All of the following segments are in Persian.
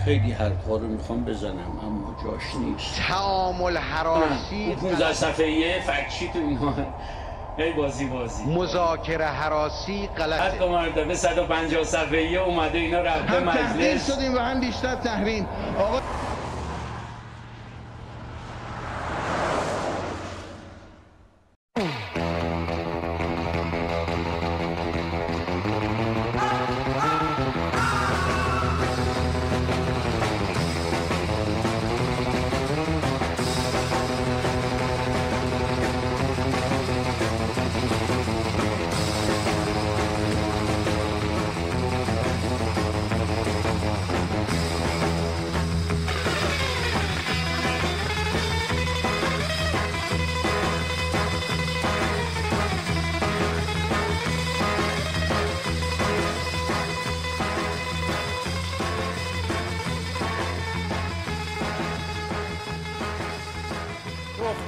خیلی حرفا رو میخوام بزنم اما جاش نیست. تعامل هراسی، 15 صفحه‌ای فکت و اینا ای بازی مذاکره هراسی غلطه. حتی مرتبه 150 صفحه‌ای اومده اینا رفته هم تحریم مجلس. شدیم و هم بیشتر تحریم. آقا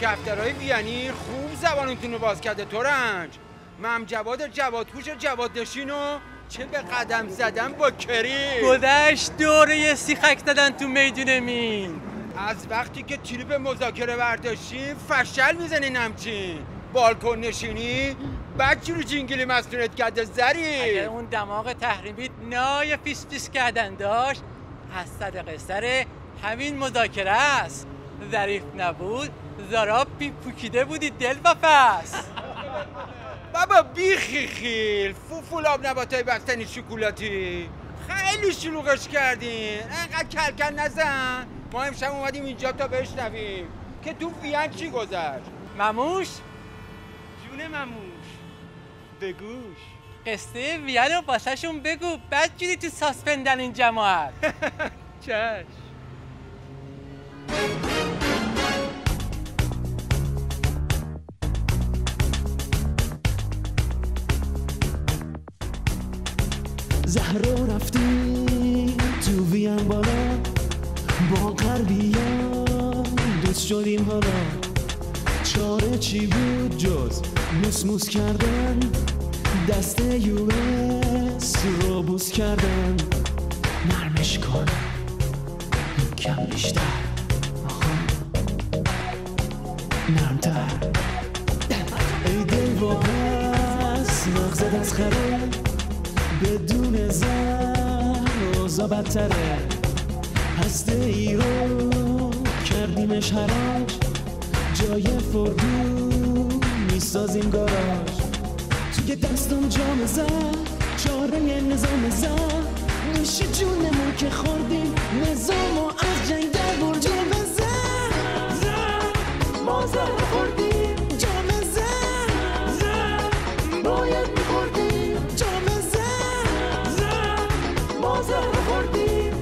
کفترهای ویانی خوب زبانتون رو باز کرده ترنج. مم جوادپوش جواد نشینو چه به قدم زدن با کریم. گذشت دوره سیخک زدن تو میدون مین. از وقتی که تریپ مذاکره برداشتیم فشل میزنین همچین بالکن نشینی بعد چی رو جینگلی مستونت کرده زری. اگر اون دماغ تحریمیت نای پیس پیس کردن داشت از صدقه سر همین مذاکره است. ظریف نبود زارا پوکیده بودی دل و پس. بابا بیخیخیل فولاب نباتای بستنی شکلاتی خیلی شلوغش کردین. انقدر کلکل نزن. ما امشب اومدیم اینجا تا بشنویم که تو وین چی گذشت. مموش جون مموش بگوش قصه وین رو واسه شون بگو بعد جوری تو ساسپندن این جماعت. چشم. زهرا رفتی تو ویم بالا با غربیان دوست شدیم حالا چاره چی بود جز موس کردن دست US رو بوس کردن نرمش کن کم بیشتر نرمتر ای دل و پس مغزت از خره بدون زن روزا بدتره هسته ای رو کردیمش حراج جای فردو میسازیم گاراژ توی دستم جام زد چاره نظام زد نوش جونمون که خوردیم نظام و از جنگ در برجه بزن ما زهر خوردیم جام زد باید میخوردیم جام زهر خوردیم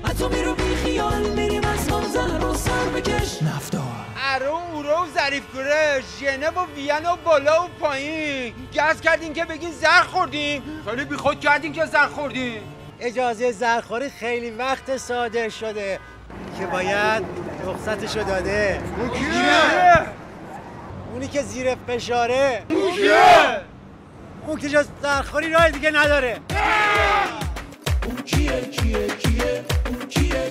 اتمی رو بی خیال میریم از ما زهر و سر بکش نفتار ارو اورو و ظریف گورش ژنو و وین و بالا و پایین گز کردین که بگین زهر خوردیم. خیلی بی خود کردین که زهر خوردیم. اجازه زهرخوری خیلی وقت صادر شده که باید رخصتشو داده. اون کیه؟ اونی که زیر فشاره. اون کیه؟ اون که جز زهرخوری راه دیگه نداره. اون کیه اون کیه اون کیه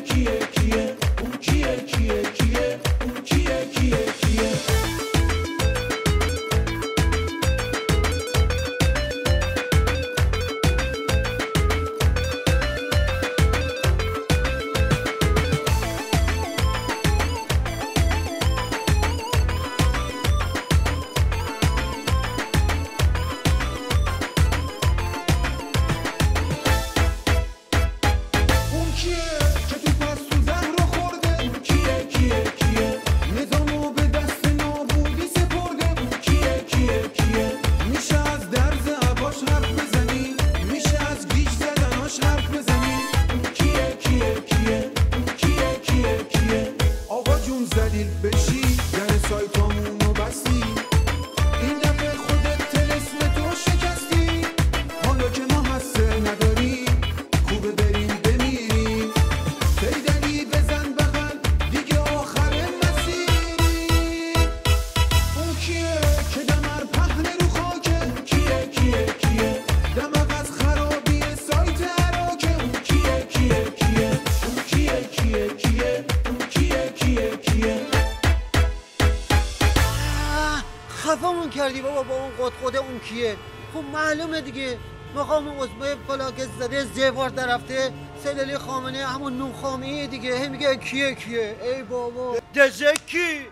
بابا با اون قطقده اون کیه؟ خب معلومه دیگه مقام عظمای فلاکت زده زیوار درفته سلالی خامنه همون نونخامه‌ای دیگه. میگه کیه ای بابا دزکی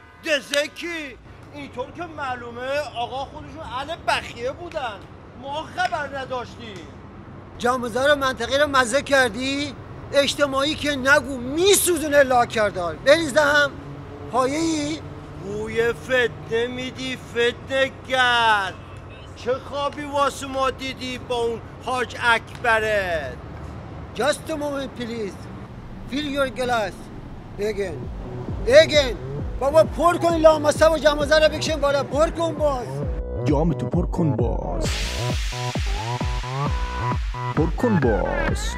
اینطور که معلومه آقا خودشون اهل بخیه بودن، ما خبر نداشتیم. جامزار منطقه رو مزه کردی؟ اجتماعی که نگو میسوزونه لا کردار بریزدم پایه‌ای؟ بوی فتنه میدی فتنه گر. چه خوابی واسه ما دیدی با اون حاج اکبرت؟ Just a moment please. Fill your glass. Again. بابا پر کن لامصب و جمازه رو بکشن بالا. پر کن باز. جام تو پر کن باز. پر کن باز.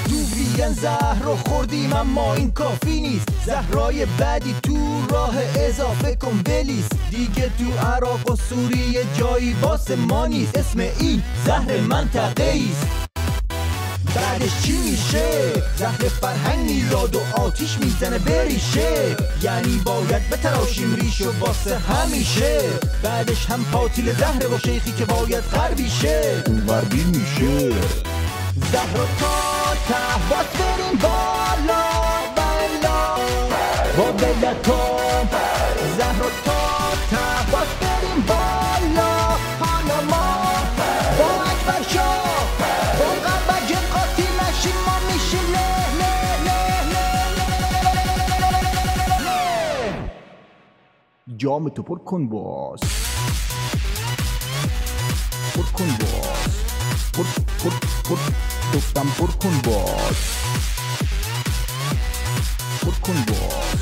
دوبلیان زهر رو خوردیم اما این کافی نیست. زهرای بعدی تو راه اضافه کن بلیس. دیگه تو عراق و سوریه جایی واسه ما نیست. اسم این زهر منطقه ایست. بعدش چی میشه؟ زهر فرهنگ میلاد و آتیش میزنه بریشه. یعنی باید بتراشیم ریشو واسه همیشه. بعدش هم قاتل زهره و شیخی که باید غربیشه. اون غربی میشه. زهر و تا ته باز بریم بالا بالا با بلتم. زهر و تا ته باز بریم بالا. حالا ما با اکبر شاه با قبج قاطی نشیم. ما میشیم نه. جام تو پر کن باز. پر کن باز. پر گفتم پر کن باز. پر کن باز.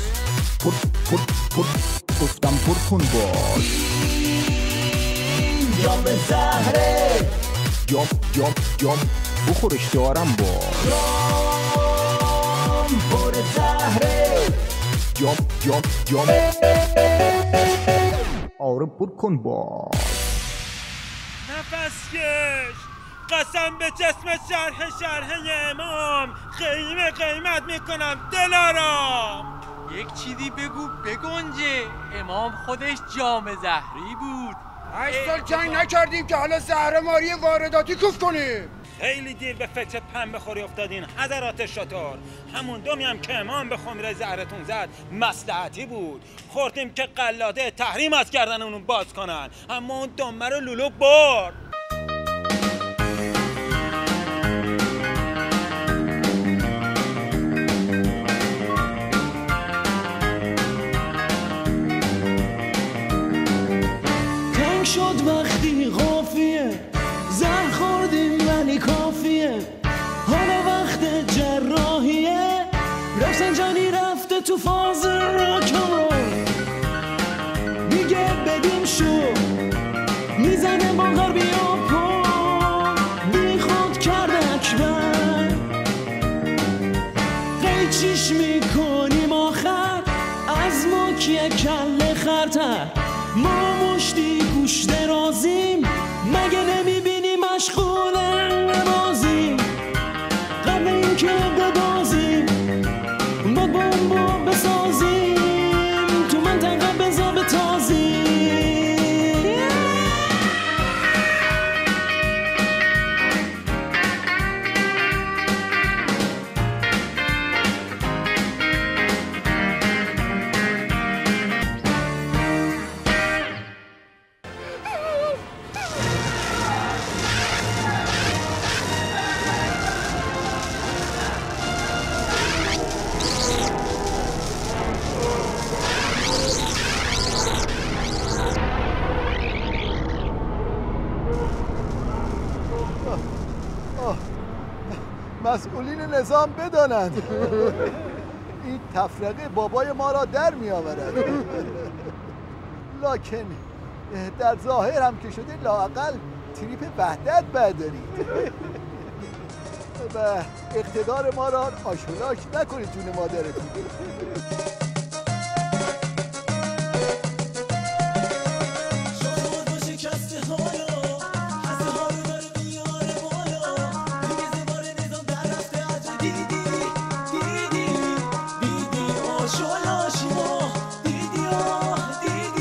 پر گفتم پر کن باز. جام زهره. جام بخورش دارم باز. جام پر زهره. جام آره پر کن باز. نفس کش. قسم به جسم شرح امام قیمت میکنم دلارام. یک چیزی بگو بگنجه. امام خودش جام زهری بود. 8 سال جنگ نکردیم که حالا زهرماری وارداتی کوف کنیم. خیلی دیر به فکر پنبه خوری افتادین حضرات شطور. همون دومی هم که امام به خمره زهرتون زد مصلحتی بود. خوردیم که قلاده تحریم از کردن اونو باز کنن، اما اون دمه رو لولو برد. شد وقتی قافیه زهر خوردیم ولی کافیه. حالا وقت جراحیه. رفسنجانی رفته تو فاز راکن. میگه بدیم شو میزنه با غربی ها پا. بی خود کرده اکبر. قیچیش میکنیم آخر. از ما کیه کله خرتر. ما مشتی گوش درازیم. مگه نمیبینی مشغوله نمازیم. قبل این که ببازیم با بمبا بسازیم. تو منطقه بزا بتازیم. مسئولین نظام بدانند این تفرقه بابای ما را در می آورد. لکن در ظاهر هم که شده لااقل تریپ وحدت بردارید و اقتدار ما را آشولاش نکنید جون مادرتون. دیدی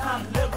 اهل